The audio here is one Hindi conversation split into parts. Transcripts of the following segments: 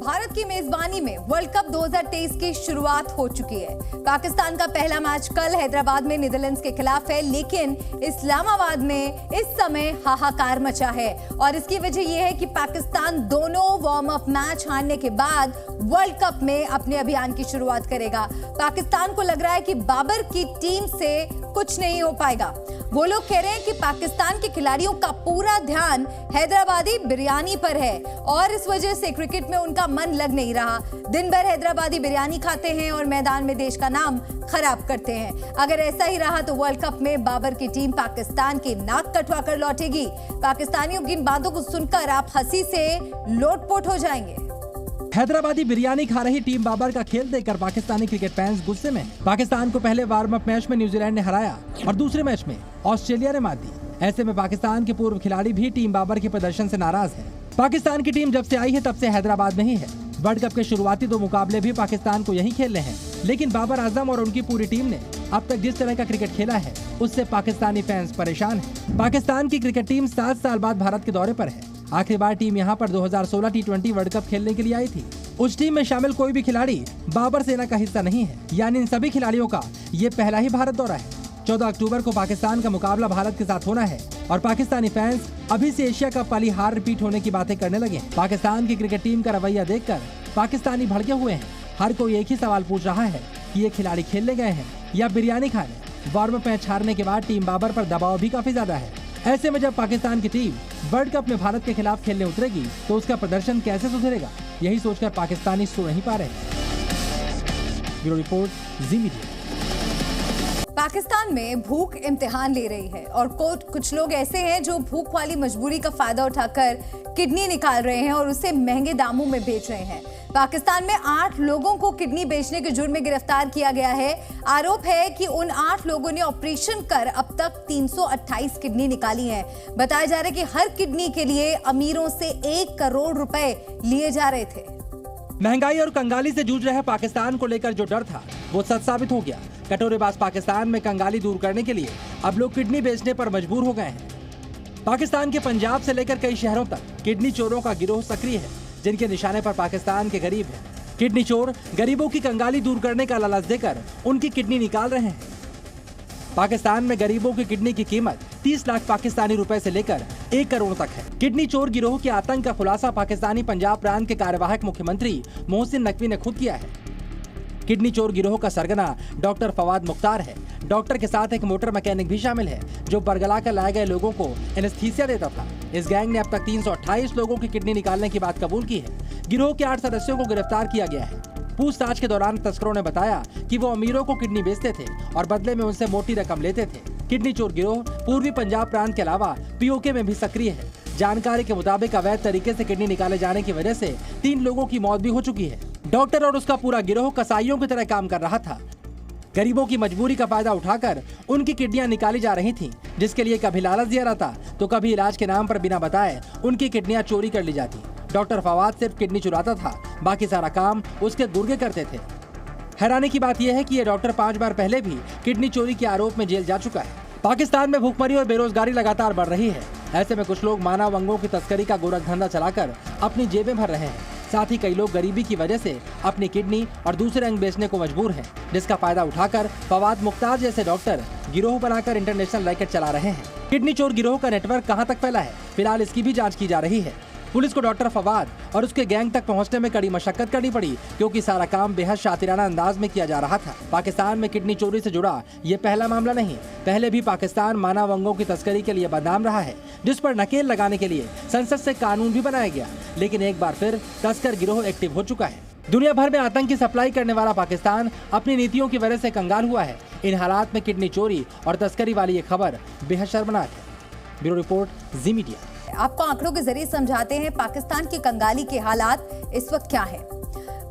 भारत की मेजबानी में वर्ल्ड कप 2023 की शुरुआत हो चुकी है। पाकिस्तान का पहला मैच कल हैदराबाद में नीदरलैंड्स के खिलाफ है, लेकिन इस्लामाबाद में इस समय हाहाकार मचा है और इसकी वजह यह है कि पाकिस्तान दोनों वार्म अप मैच हारने के बाद वर्ल्ड कप में अपने अभियान की शुरुआत करेगा। पाकिस्तान को लग रहा है कि बाबर की टीम से कुछ नहीं हो पाएगा। वो लोग कह रहे हैं कि पाकिस्तान के खिलाड़ियों का पूरा ध्यान हैदराबादी बिरयानी पर है और इस वजह से क्रिकेट में उनका मन लग नहीं रहा। दिन भर हैदराबादी बिरयानी खाते हैं और मैदान में देश का नाम खराब करते हैं। अगर ऐसा ही रहा तो वर्ल्ड कप में बाबर की टीम पाकिस्तान की नाक कटवा कर लौटेगी। पाकिस्तानियों की इन बातों को सुनकर आप हंसी से लोटपोट हो जाएंगे। हैदराबादी बिरयानी खा रही टीम बाबर का खेल देखकर पाकिस्तानी क्रिकेट फैंस गुस्से में। पाकिस्तान को पहले वार्म अप मैच में न्यूजीलैंड ने हराया और दूसरे मैच में ऑस्ट्रेलिया ने मात दी। ऐसे में पाकिस्तान के पूर्व खिलाड़ी भी टीम बाबर के प्रदर्शन से नाराज हैं। पाकिस्तान की टीम जब से आई है तब से हैदराबाद में ही है। वर्ल्ड कप के शुरुआती 2 मुकाबले भी पाकिस्तान को यही खेलने हैं, लेकिन बाबर आजम और उनकी पूरी टीम ने अब तक जिस तरह का क्रिकेट खेला है उससे पाकिस्तानी फैंस परेशान हैं। पाकिस्तान की क्रिकेट टीम 7 साल बाद भारत के दौरे पर है। आखिरी बार टीम यहां पर 2016 T20 वर्ल्ड कप खेलने के लिए आई थी। उस टीम में शामिल कोई भी खिलाड़ी बाबर सेना का हिस्सा नहीं है, यानी इन सभी खिलाड़ियों का ये पहला ही भारत दौरा है। 14 अक्टूबर को पाकिस्तान का मुकाबला भारत के साथ होना है और पाकिस्तानी फैंस अभी से एशिया कप वाली हार रिपीट होने की बातें करने लगे हैं। पाकिस्तान की क्रिकेट टीम का रवैया देखकर पाकिस्तानी भड़के हुए हैं। हर कोई एक ही सवाल पूछ रहा है कि ये खिलाड़ी खेलने गए हैं या बिरयानी खाने। वार्म अप मैच हारने के बाद टीम बाबर पर दबाव भी काफी ज्यादा है। ऐसे में जब पाकिस्तान की टीम वर्ल्ड कप में भारत के खिलाफ खेलने उतरेगी तो उसका प्रदर्शन कैसे सुधरेगा, यही सोचकर पाकिस्तानी सो नहीं पा रहे। ब्यूरो रिपोर्ट, जी मीडिया। पाकिस्तान में भूख इम्तिहान ले रही है और कुछ लोग ऐसे हैं जो भूख वाली मजबूरी का फायदा उठाकर किडनी निकाल रहे हैं और उसे महंगे दामों में बेच रहे हैं। पाकिस्तान में 8 लोगों को किडनी बेचने के जुर्म में गिरफ्तार किया गया है। आरोप है कि उन 8 लोगों ने ऑपरेशन कर अब तक 328 किडनी निकाली हैं। बताया जा रहा है कि हर किडनी के लिए अमीरों से 1 करोड़ रुपए लिए जा रहे थे। महंगाई और कंगाली से जूझ रहे पाकिस्तान को लेकर जो डर था वो सच साबित हो गया। कटोरेबाज पाकिस्तान में कंगाली दूर करने के लिए अब लोग किडनी बेचने पर मजबूर हो गए हैं। पाकिस्तान के पंजाब से लेकर कई शहरों तक किडनी चोरों का गिरोह सक्रिय है, जिनके निशाने पर पाकिस्तान के गरीब हैं। किडनी चोर गरीबों की कंगाली दूर करने का लालच देकर उनकी किडनी निकाल रहे हैं। पाकिस्तान में गरीबों की किडनी की कीमत 30 लाख पाकिस्तानी रुपए से लेकर 1 करोड़ तक है। किडनी चोर गिरोह के आतंक का खुलासा पाकिस्तानी पंजाब प्रांत के कार्यवाहक मुख्यमंत्री मोहसिन नकवी ने खुद किया है। किडनी चोर गिरोह का सरगना डॉक्टर फवाद मुख्तार है। डॉक्टर के साथ एक मोटर मैकेनिक भी शामिल है जो बरगला कर लाए गए लोगों को एनेस्थीसिया देता था। इस गैंग ने अब तक 328 लोगों की किडनी निकालने की बात कबूल की है। गिरोह के 8 सदस्यों को गिरफ्तार किया गया है। पूछताछ के दौरान तस्करों ने बताया कि वो अमीरों को किडनी बेचते थे और बदले में उनसे मोटी रकम लेते थे। किडनी चोर गिरोह पूर्वी पंजाब प्रांत के अलावा पीओके में भी सक्रिय है। जानकारी के मुताबिक अवैध तरीके से किडनी निकाले जाने की वजह से 3 लोगों की मौत भी हो चुकी है। डॉक्टर और उसका पूरा गिरोह कसाईयों की तरह काम कर रहा था। गरीबों की मजबूरी का फायदा उठाकर उनकी किडनियां निकाली जा रही थीं, जिसके लिए कभी लालच दिया जाता तो कभी इलाज के नाम पर बिना बताए उनकी किडनियां चोरी कर ली जाती। डॉक्टर फवाद सिर्फ किडनी चुराता था, बाकी सारा काम उसके गुर्गे करते थे। हैरानी की बात यह है कि यह डॉक्टर 5 बार पहले भी किडनी चोरी के आरोप में जेल जा चुका है। पाकिस्तान में भूखमरी और बेरोजगारी लगातार बढ़ रही है। ऐसे में कुछ लोग मानव अंगों की तस्करी का गोरख धंधा चलाकर अपनी जेबें भर रहे हैं। साथ ही कई लोग गरीबी की वजह से अपनी किडनी और दूसरे अंग बेचने को मजबूर हैं, जिसका फायदा उठाकर फवाद मुख्तार जैसे डॉक्टर गिरोह बनाकर इंटरनेशनल रैकेट चला रहे हैं। किडनी चोर गिरोह का नेटवर्क कहां तक फैला है, फिलहाल इसकी भी जांच की जा रही है। पुलिस को डॉक्टर फवाद और उसके गैंग तक पहुंचने में कड़ी मशक्कत करनी पड़ी, क्योंकि सारा काम बेहद शातिराना अंदाज में किया जा रहा था। पाकिस्तान में किडनी चोरी से जुड़ा ये पहला मामला नहीं। पहले भी पाकिस्तान मानव अंगों की तस्करी के लिए बदनाम रहा है, जिस पर नकेल लगाने के लिए संसद से कानून भी बनाया गया, लेकिन एक बार फिर तस्कर गिरोह एक्टिव हो चुका है। दुनिया भर में आतंक की सप्लाई करने वाला पाकिस्तान अपनी नीतियों की वजह से कंगाल हुआ है। इन हालात में किडनी चोरी और तस्करी वाली ये खबर बेहद शर्मनाक है। ब्यूरो रिपोर्ट, जी मीडिया। आपको आंकड़ों के जरिए समझाते हैं पाकिस्तान की कंगाली के हालात इस वक्त क्या है।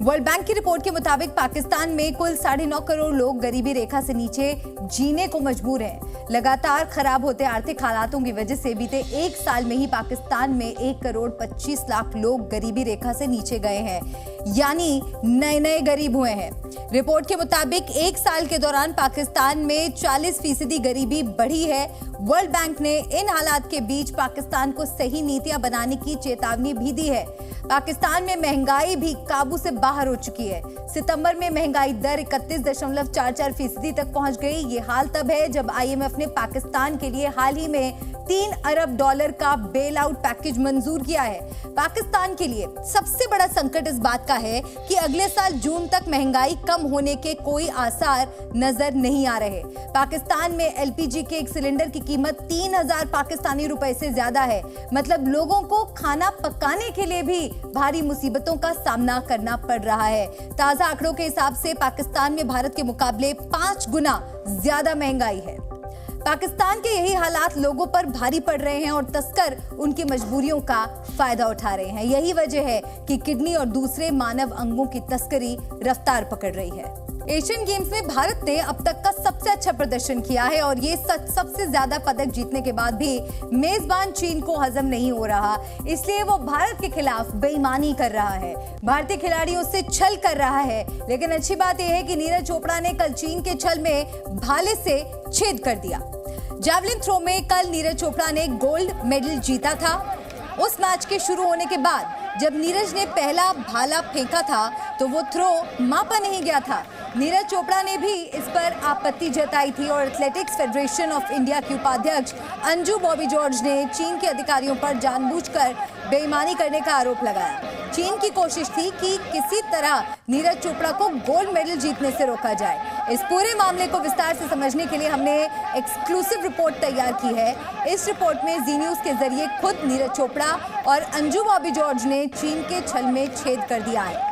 वर्ल्ड बैंक की रिपोर्ट के मुताबिक पाकिस्तान में कुल 9.5 करोड़ लोग गरीबी रेखा से नीचे जीने को मजबूर हैं। लगातार खराब होते आर्थिक हालातों की वजह से बीते 1 साल में ही पाकिस्तान में 1 करोड़ 25 लाख लोग गरीबी रेखा से नीचे गए हैं। यानी नए गरीब हुए हैं। रिपोर्ट के मुताबिक एक साल के दौरान पाकिस्तान में 40% गरीबी बढ़ी है। वर्ल्ड बैंक ने इन हालात के बीच पाकिस्तान को सही नीतियां बनाने की चेतावनी भी दी है। पाकिस्तान में महंगाई भी काबू से बाहर हो चुकी है। सितंबर में महंगाई दर 31.44% तक पहुंच गई। ये हाल तब है जब IMF ने पाकिस्तान के लिए हाल ही में $3 अरब का बेल आउट पैकेज मंजूर किया है। पाकिस्तान के लिए सबसे बड़ा संकट इस बात का है कि अगले साल जून तक महंगाई कम होने के कोई आसार नजर नहीं आ रहे। पाकिस्तान में LPG के एक सिलेंडर की कीमत 3000 पाकिस्तानी रुपए से ज्यादा है। मतलब लोगों को खाना पकाने के लिए भी भारी मुसीबतों का सामना करना पड़ रहा है। ताजा आंकड़ों के हिसाब से पाकिस्तान में भारत के मुकाबले 5 गुना ज्यादा महंगाई है। पाकिस्तान के यही हालात लोगों पर भारी पड़ रहे हैं और तस्कर उनकी मजबूरियों का फायदा उठा रहे हैं। यही वजह है कि किडनी और दूसरे मानव अंगों की तस्करी रफ्तार पकड़ रही है। एशियन गेम्स में भारत ने अब तक का सबसे अच्छा प्रदर्शन किया है और ये सबसे ज्यादा पदक जीतने के बाद भी मेजबान चीन को हजम नहीं हो रहा, इसलिए वो भारत के खिलाफ बेईमानी कर रहा है, भारतीय खिलाड़ियों से छल कर रहा है। लेकिन अच्छी बात यह है कि नीरज चोपड़ा ने कल चीन के छल में भाले से छेद कर दिया। जैवलिन थ्रो में कल नीरज चोपड़ा ने गोल्ड मेडल जीता था। उस मैच के शुरू होने के बाद जब नीरज ने पहला भाला फेंका था तो वो थ्रो मापा नहीं गया था। नीरज चोपड़ा ने भी इस पर आपत्ति जताई थी और एथलेटिक्स फेडरेशन ऑफ इंडिया की उपाध्यक्ष अंजू बॉबी जॉर्ज ने चीन के अधिकारियों पर जानबूझकर बेईमानी करने का आरोप लगाया। चीन की कोशिश थी कि किसी तरह नीरज चोपड़ा को गोल्ड मेडल जीतने से रोका जाए। इस पूरे मामले को विस्तार से समझने के लिए हमने एक्सक्लूसिव रिपोर्ट तैयार की है। इस रिपोर्ट में जी न्यूज के जरिए खुद नीरज चोपड़ा और अंजू बॉबी जॉर्ज ने चीन के छल में छेद कर दिया है।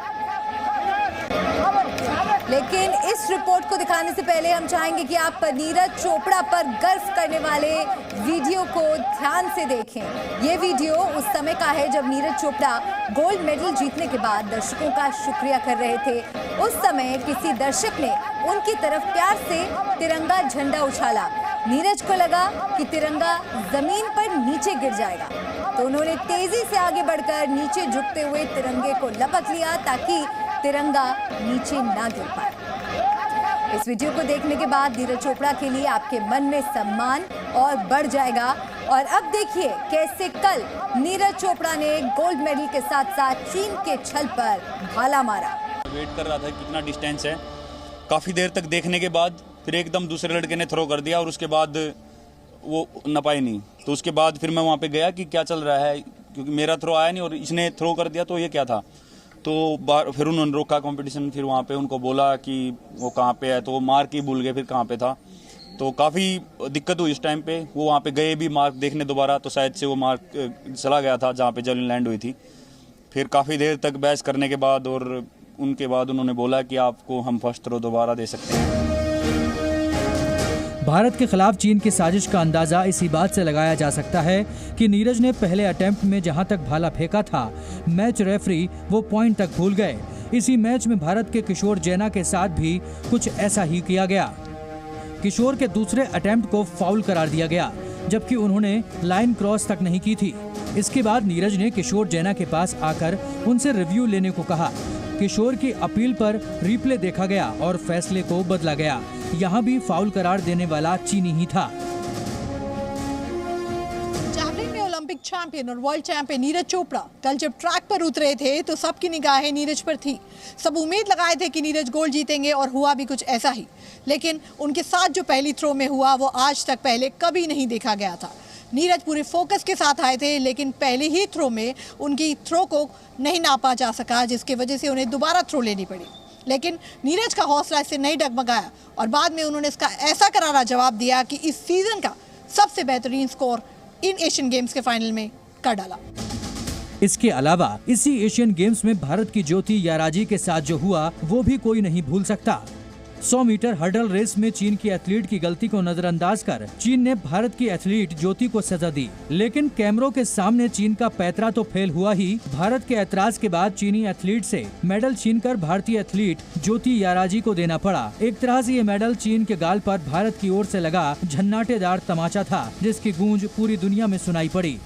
लेकिन इस रिपोर्ट को दिखाने से पहले हम चाहेंगे कि आप नीरज चोपड़ा पर गर्व करने वाले वीडियो को ध्यान से देखें। ये वीडियो उस समय का है जब नीरज चोपड़ा गोल्ड मेडल जीतने के बाद दर्शकों का शुक्रिया कर रहे थे। उस समय किसी दर्शक ने उनकी तरफ प्यार से तिरंगा झंडा उछाला। नीरज को लगा कि तिरंगा जमीन पर नीचे गिर जाएगा, तो उन्होंने तेजी से आगे बढ़कर नीचे झुकते हुए तिरंगे को लपक लिया ताकि तिरंगा नीचे ना गिर पाए। इस वीडियो को देखने के बाद नीरज चोपड़ा के लिए आपके मन में सम्मान और बढ़ जाएगा। और अब देखिए कैसे कल नीरज चोपड़ा ने गोल्ड मेडल के साथ साथ चीन के छल पर भाला मारा। वेट कर रहा था कितना डिस्टेंस है, काफ़ी देर तक देखने के बाद फिर एकदम दूसरे लड़के ने थ्रो कर दिया और उसके बाद वो नपाई नहीं। तो उसके बाद फिर मैं वहाँ पे गया कि क्या चल रहा है, क्योंकि मेरा थ्रो आया नहीं और इसने थ्रो कर दिया, तो ये क्या था। तो फिर उन्होंने रोका कंपटीशन। फिर वहाँ पे उनको बोला कि वो कहाँ पे है, तो वो मार्क ही भूल गए फिर कहाँ पे था। तो काफ़ी दिक्कत हुई इस टाइम पे। वो वहाँ पे गए भी मार्क देखने दोबारा, तो शायद से वो मार्क चला गया था जहाँ पे जेवलिन लैंड हुई थी। फिर काफ़ी देर तक बहस करने के बाद और उनके बाद उन्होंने बोला कि आपको हम फर्स्ट थ्रो दोबारा दे सकते हैं। भारत के खिलाफ चीन की साजिश का अंदाजा इसी बात से लगाया जा सकता है कि नीरज ने पहले अटेम्प्ट में जहां तक भाला फेंका था, मैच रेफरी वो पॉइंट तक भूल गए। इसी मैच में भारत के किशोर जैना के साथ भी कुछ ऐसा ही किया गया। किशोर के दूसरे अटेम्प्ट को फाउल करार दिया गया, जबकि उन्होंने लाइन क्रॉस तक नहीं की थी। इसके बाद नीरज ने किशोर जैना के पास आकर उनसे रिव्यू लेने को कहा। किशोर की अपील पर रिप्ले देखा गया और फैसले को बदला गया। यहाँ भी फाउल करार देने वाला चीनी ही था। जैवलिन में ओलंपिक चैंपियन और वर्ल्ड चैंपियन नीरज चोपड़ा कल जब ट्रैक पर उतरे थे तो सबकी निगाहें नीरज पर थी। सब उम्मीद लगाए थे कि नीरज गोल्ड जीतेंगे और हुआ भी कुछ ऐसा ही। लेकिन उनके साथ जो पहली थ्रो में हुआ वो आज तक पहले कभी नहीं देखा गया था। नीरज पूरे फोकस के साथ आए थे, लेकिन पहले ही थ्रो में उनकी थ्रो को नहीं नापा जा सका, जिसकी वजह से उन्हें दोबारा थ्रो लेनी पड़ी। लेकिन नीरज का हौसला इससे नहीं डगमगाया और बाद में उन्होंने इसका ऐसा करारा जवाब दिया कि इस सीजन का सबसे बेहतरीन स्कोर इन एशियन गेम्स के फाइनल में कर डाला। इसके अलावा इसी एशियन गेम्स में भारत की ज्योति याराजी के साथ जो हुआ वो भी कोई नहीं भूल सकता। 100 मीटर हर्डल रेस में चीन की एथलीट की गलती को नजरअंदाज कर चीन ने भारत की एथलीट ज्योति को सजा दी। लेकिन कैमरों के सामने चीन का पैतरा तो फेल हुआ ही। भारत के ऐतराज के बाद चीनी एथलीट से मेडल छीनकर भारतीय एथलीट ज्योति याराजी को देना पड़ा। एक तरह से ये मेडल चीन के गाल पर भारत की ओर से लगा झन्नाटेदार तमाचा था, जिसकी गूंज पूरी दुनिया में सुनाई पड़ी।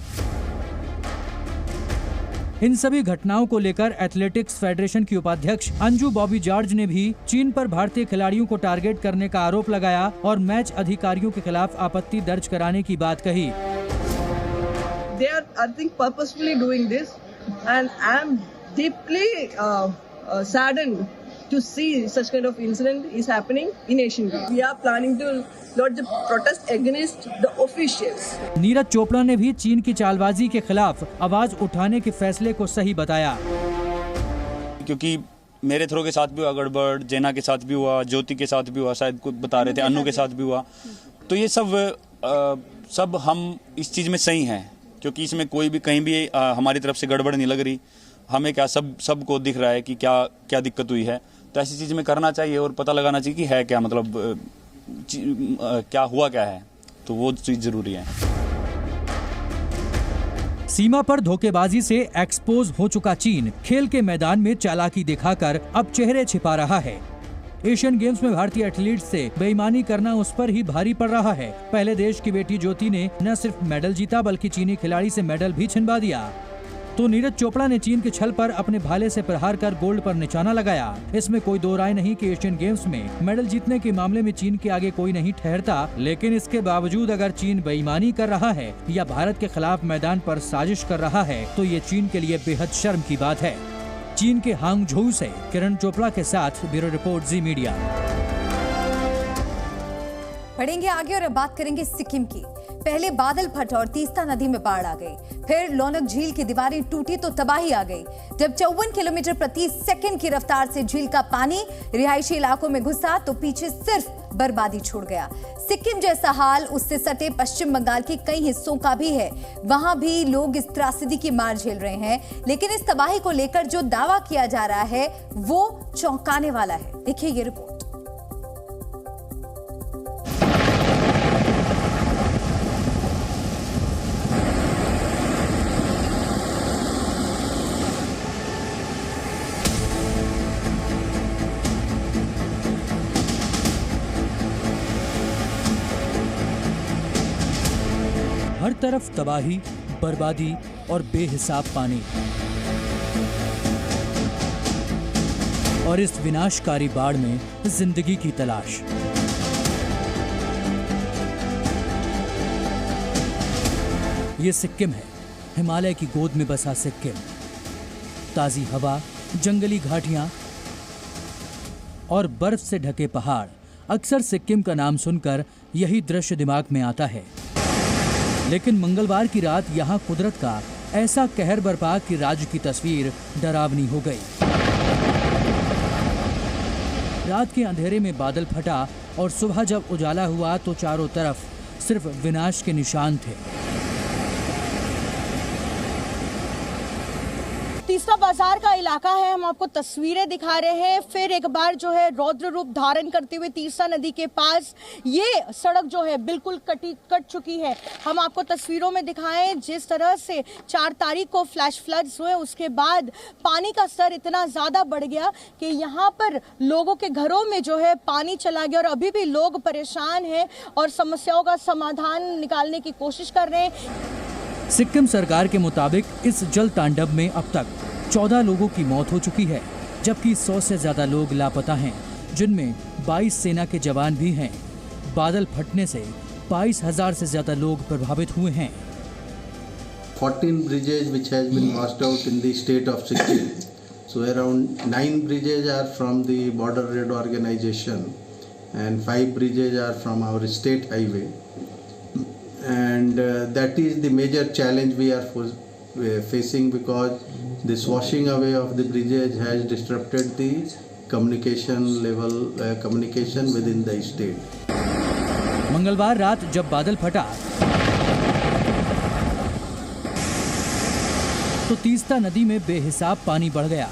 इन सभी घटनाओं को लेकर एथलेटिक्स फेडरेशन की उपाध्यक्ष अंजू बॉबी जॉर्ज ने भी चीन पर भारतीय खिलाड़ियों को टारगेट करने का आरोप लगाया और मैच अधिकारियों के खिलाफ आपत्ति दर्ज कराने की बात कही। They are, I think, purposefully doing this, and I am deeply saddened to see such kind of incident is happening in Asian Games. We are planning to lodge a protest against the officials. Neeraj Chopra ने भी चीन की चालबाजी के खिलाफ आवाज उठाने के फैसले को सही बताया। क्योंकि मेरे थ्रो के साथ भी हुआ गड़बड़, जेना के साथ भी हुआ, ज्योति के साथ भी हुआ, शायद कुछ बता रहे थे अन्नू के साथ भी हुआ। तो ये सब हम इस चीज़ में सही हैं, क्योंकि इसमें कोई भी कहीं भी हमारी तरफ से गड़बड़ नहीं लग रही। हमें क्या सबको दिख रहा है कि क्या दिक्कत हुई है। तो ऐसी चीज़ में करना चाहिए और पता लगाना चाहिए कि है क्या, मतलब क्या हुआ क्या है, तो वो चीज़ जरूरी है। सीमा पर धोखेबाजी से एक्सपोज हो चुका चीन खेल के मैदान में चालाकी दिखाकर अब चेहरे छिपा रहा है। एशियन गेम्स में भारतीय एथलीट्स से बेईमानी करना उस पर ही भारी पड़ रहा है। पहले देश की बेटी ज्योति ने न सिर्फ मेडल जीता बल्कि चीनी खिलाड़ी से मेडल भी छिनवा दिया। तो नीरज चोपड़ा ने चीन के छल पर अपने भाले से प्रहार कर गोल्ड पर निशाना लगाया। इसमें कोई दो राय नहीं कि एशियन गेम्स में मेडल जीतने के मामले में चीन के आगे कोई नहीं ठहरता। लेकिन इसके बावजूद अगर चीन बेईमानी कर रहा है या भारत के खिलाफ मैदान पर साजिश कर रहा है तो ये चीन के लिए बेहद शर्म की बात है। चीन के हांगझोउ से किरण चोपड़ा के साथ ब्यूरो रिपोर्ट जी मीडिया। बढ़ेंगे आगे और अब बात करेंगे सिक्किम की। पहले बादल फटा और तीस्ता नदी में बाढ़ आ गई, फिर लोनक झील की दीवारें टूटी तो तबाही आ गई। जब 54 किलोमीटर प्रति सेकंड की रफ्तार से झील का पानी रिहायशी इलाकों में घुसा तो पीछे सिर्फ बर्बादी छोड़ गया। सिक्किम जैसा हाल उससे सटे पश्चिम बंगाल के कई हिस्सों का भी है। वहां भी लोग इस त्रासदी की मार झेल रहे हैं, लेकिन इस तबाही को लेकर जो दावा किया जा रहा है वो चौंकाने वाला है। देखिए ये रिपोर्ट। हर तरफ तबाही, बर्बादी और बेहिसाब पानी। और इस विनाशकारी बाढ़ में जिंदगी की तलाश। ये सिक्किम है, हिमालय की गोद में बसा सिक्किम। ताजी हवा, जंगली घाटियां और बर्फ से ढके पहाड़। अक्सर सिक्किम का नाम सुनकर यही दृश्य दिमाग में आता है। लेकिन मंगलवार की रात यहाँ कुदरत का ऐसा कहर बरपा कि राज्य की तस्वीर डरावनी हो गई। रात के अंधेरे में बादल फटा और सुबह जब उजाला हुआ तो चारों तरफ सिर्फ विनाश के निशान थे। तीस्ता बाजार का इलाका है, हम आपको तस्वीरें दिखा रहे हैं। फिर एक बार जो है रौद्र रूप धारण करते हुए तीस्ता नदी के पास ये सड़क जो है बिल्कुल कट चुकी है। हम आपको तस्वीरों में दिखाएं जिस तरह से 4 तारीख को फ्लैश फ्लड्स हुए, उसके बाद पानी का स्तर इतना ज़्यादा बढ़ गया कि यहाँ पर लोगों के घरों में जो है पानी चला गया और अभी भी लोग परेशान हैं और समस्याओं का समाधान निकालने की कोशिश कर रहे हैं। सिक्किम सरकार के मुताबिक इस जल तांडव में अब तक 14 लोगों की मौत हो चुकी है, जबकि 100 से ज्यादा लोग लापता हैं, जिनमें 22 सेना के जवान भी हैं। बादल फटने से 22,000 से ज्यादा लोग प्रभावित हुए हैं। 14 bridges which has been washed out in the state of Sikkim. So around 9 bridges are from the Border Road Organization and 5 bridges are from our state highway. And that is the major challenge we are facing, because this washing away of the bridges has disrupted the communication within the state. मंगलवार रात जब बादल फटा तो तीस्ता नदी में बेहिसाब पानी बढ़ गया,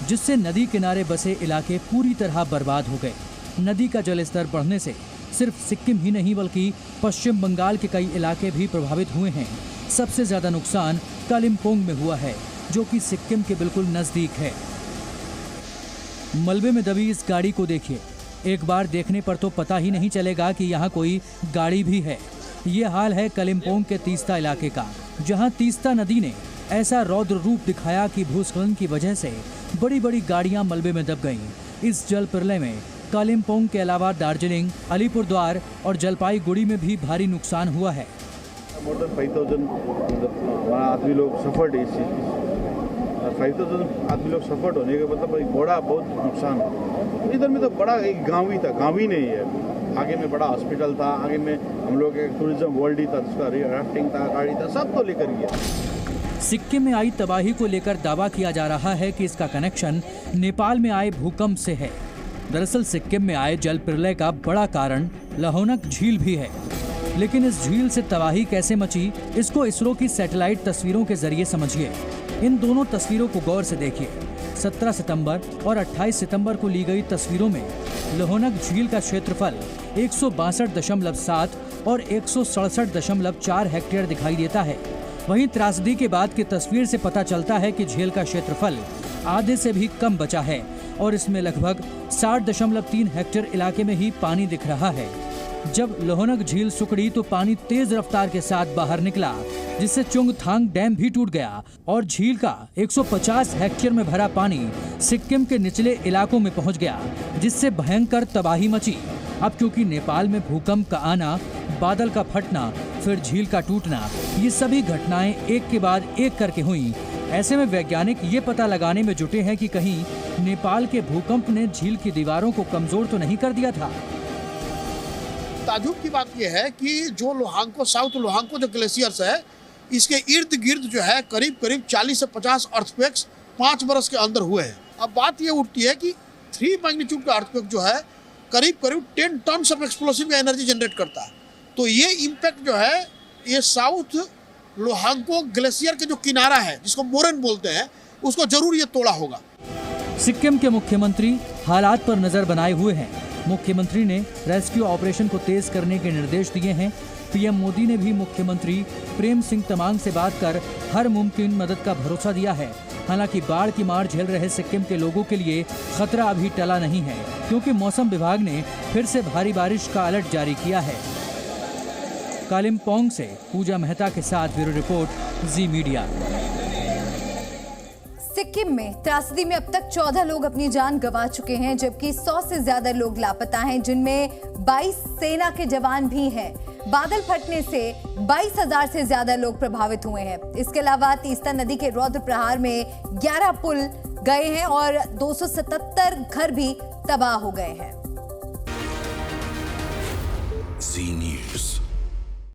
जिससे नदी किनारे बसे इलाके पूरी तरह बर्बाद हो गए। नदी का जलस्तर बढ़ने से सिर्फ सिक्किम ही नहीं बल्कि पश्चिम बंगाल के कई इलाके भी प्रभावित हुए हैं। सबसे ज्यादा नुकसान कालिम्पोंग में हुआ है, जो कि सिक्किम के बिल्कुल नजदीक है। मलबे में दबी इस गाड़ी को देखिए। एक बार देखने पर तो पता ही नहीं चलेगा कि यहाँ कोई गाड़ी भी है। ये हाल है कालिम्पोंग के तीस्ता इलाके का, जहाँ तीस्ता नदी ने ऐसा रौद्र रूप दिखाया कि भूस्खलन की वजह से बड़ी बड़ी गाड़ियां मलबे में दब गईं। इस जल प्रलय में कालिम्पोंग के अलावा दार्जिलिंग, अलीपुरद्वार और जलपाईगुड़ी में भी भारी नुकसान हुआ है। मोर देन 5,000 आदमी लोग सफर्ड इस चीज़ 5,000 आदमी लोग सफर्ड होने का मतलब एक बड़ा बहुत नुकसान है। इधर में तो बड़ा एक गाँव ही था, गाँव ही नहीं है। आगे में बड़ा हॉस्पिटल था, आगे में हम लोग एक टूरिज्म वर्ल्ड ही था, उसका राफ्टिंग था, गाड़ी था, सब तो लेकर गया। सिक्किम में आई तबाही को लेकर दावा किया जा रहा है कि इसका कनेक्शन नेपाल में आए भूकंप से है। दरअसल सिक्किम में आए जल प्रलय का बड़ा कारण लहोनक झील भी है। लेकिन इस झील से तबाही कैसे मची, इसको इसरो की सैटेलाइट तस्वीरों के जरिए समझिए। इन दोनों तस्वीरों को गौर से देखिए। 17 सितंबर और 28 सितंबर को ली गई तस्वीरों में लहोनक झील का क्षेत्रफल 162.7 और 167.4 हेक्टेयर दिखाई देता है। वहीं त्रासदी के बाद की तस्वीर से पता चलता है कि झील का क्षेत्रफल आधे से भी कम बचा है और इसमें लगभग 60.3 हेक्टेयर इलाके में ही पानी दिख रहा है। जब लोहनक झील सुकड़ी तो पानी तेज रफ्तार के साथ बाहर निकला, जिससे चुंगथांग डैम भी टूट गया और झील का 150 हेक्टेयर में भरा पानी सिक्किम के निचले इलाकों में पहुंच गया, जिससे भयंकर तबाही मची। अब क्योंकि नेपाल में भूकंप का आना, बादल का फटना, फिर झील का टूटना, ये सभी घटनाएं एक के बाद एक करके हुई। ऐसे में वैज्ञानिक ये पता लगाने में जुटे हैं कि कहीं नेपाल के भूकंप ने झील की दीवारों को कमजोर तो नहीं कर दिया था। ताजुब की बात यह है कि जो लोहांको, साउथ लोहांको जो ग्लेशियर्स है, इसके इर्द गिर्द जो है करीब 40 से 50 अर्थक्वेक्स 5 बरस के अंदर हुए हैं। अब बात ये उठती है कि 3 मैग्नीट्यूड का अर्थक्वेक जो है करीब 10 ton of explosive energy generate करता है। तो ये इम्पैक्ट जो है ये साउथ लोहांको ग्लेशियर के जो किनारा है, जिसको मोरन बोलते हैं, उसको जरूर ये तोड़ा होगा। सिक्किम के मुख्यमंत्री हालात पर नजर बनाए हुए हैं। मुख्यमंत्री ने रेस्क्यू ऑपरेशन को तेज करने के निर्देश दिए हैं। पीएम मोदी ने भी मुख्यमंत्री प्रेम सिंह तमांग से बात कर हर मुमकिन मदद का भरोसा दिया है। हालांकि बाढ़ की मार झेल रहे सिक्किम के लोगों के लिए खतरा अभी टला नहीं है, क्योंकि मौसम विभाग ने फिर से भारी बारिश का अलर्ट जारी किया है। कालिम्पोंग से पूजा मेहता के साथ ब्यूरो रिपोर्ट, जी मीडिया। सिक्किम में त्रासदी में अब तक 14 लोग अपनी जान गंवा चुके हैं, जबकि 100 से ज्यादा लोग लापता हैं, जिनमें 22 सेना के जवान भी हैं। बादल फटने से 22,000 से ज्यादा लोग प्रभावित हुए हैं। इसके अलावा तीस्ता नदी के रौद्र प्रहार में 11 पुल गए हैं और 277 घर भी तबाह हो गए हैं। जी न्यूज़।